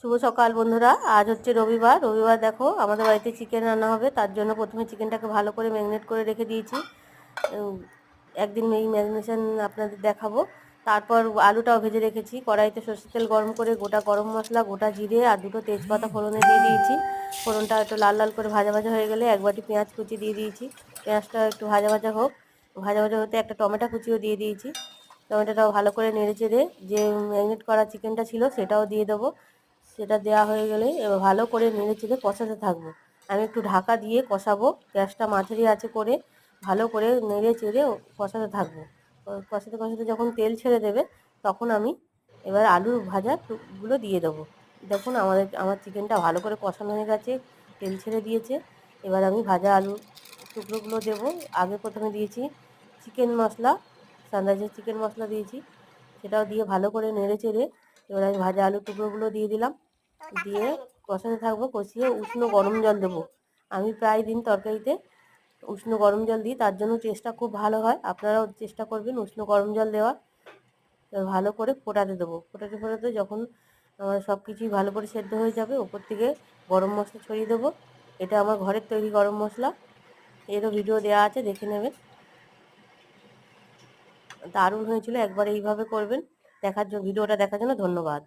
শুভ সকাল বন্ধুরা। আজ হচ্ছে রবিবার দেখো আমাদের বাড়িতে চিকেন রান্না হবে। তার জন্য প্রথমে চিকেনটাকে ভালো করে ম্যারিনেট করে রেখে দিয়েছি। একদিন এই ম্যারিনেশন আপনাদের দেখাবো। তারপর আলুটাও ভেজে রেখেছি। কড়াইতে সরষের তেল গরম করে গোটা গরম মশলা, গোটা জিরে আর দুটো তেজপাতা ফোড়নে দিয়ে দিয়েছি। ফোড়নটা একটু লাল লাল করে ভাজা ভাজা হয়ে গেলে এক বাটি পেঁয়াজ কুচি দিয়ে দিয়েছি। পেঁয়াজটা একটু ভাজা ভাজা হোক। ভাজা ভাজা হতে একটা টমেটো কুচিও দিয়ে দিয়েছি। টমেটোটাও ভালো করে নেড়ে চেড়ে যে ম্যারিনেট করা চিকেনটা ছিল সেটাও দিয়ে দেবো। সেটা দেওয়া হয়ে গেলে এবার ভালো করে নেড়ে চেড়ে কষাতে থাকবো। আমি একটু ঢাকা দিয়ে কষাবো, গ্যাসটা মাঝারি আঁচে করে ভালো করে নেড়ে চেড়ে কষাতে থাকবো। কষাতে কষাতে যখন তেল ছেড়ে দেবে তখন আমি এবার আলু ভাজা গুলো দিয়ে দেবো। দেখুন আমার চিকেনটা ভালো করে কষানো হয়ে গেছে, তেল ছেড়ে দিয়েছে। এবার আমি ভাজা আলু টুকরোগুলো দেবো। আগে প্রথমে দিয়েছি চিকেন মশলা, সানরাইজের চিকেন মশলা দিয়েছি, সেটাও দিয়ে ভালো করে নেড়ে চেড়ে এবার আমি ভাজা আলুর টুকরোগুলো দিয়ে দিলাম। দিয়ে কষাতে থাকবো, কষিয়ে উষ্ণ গরম জল দেবো। আমি প্রায় দিন তরকারিতে উষ্ণ গরম জল দিই, তার জন্য টেস্টটা খুব ভালো হয়। আপনারাও চেষ্টা করবেন উষ্ণ গরম জল দেওয়ার। ভালো করে ফোটাতে দেবো। ফোটাতে ফোটাতে যখন আমার সব কিছুই ভালো করে সেদ্ধ হয়ে যাবে, ওপর থেকে গরম মশলা ছড়িয়ে দেবো। এটা আমার ঘরের তৈরি গরম মশলা, এরও ভিডিও দেওয়া আছে, দেখে নেবেন। দারুণ হয়েছিল, একবার এইভাবে করবেন। ভিডিওটা দেখার জন্য ধন্যবাদ।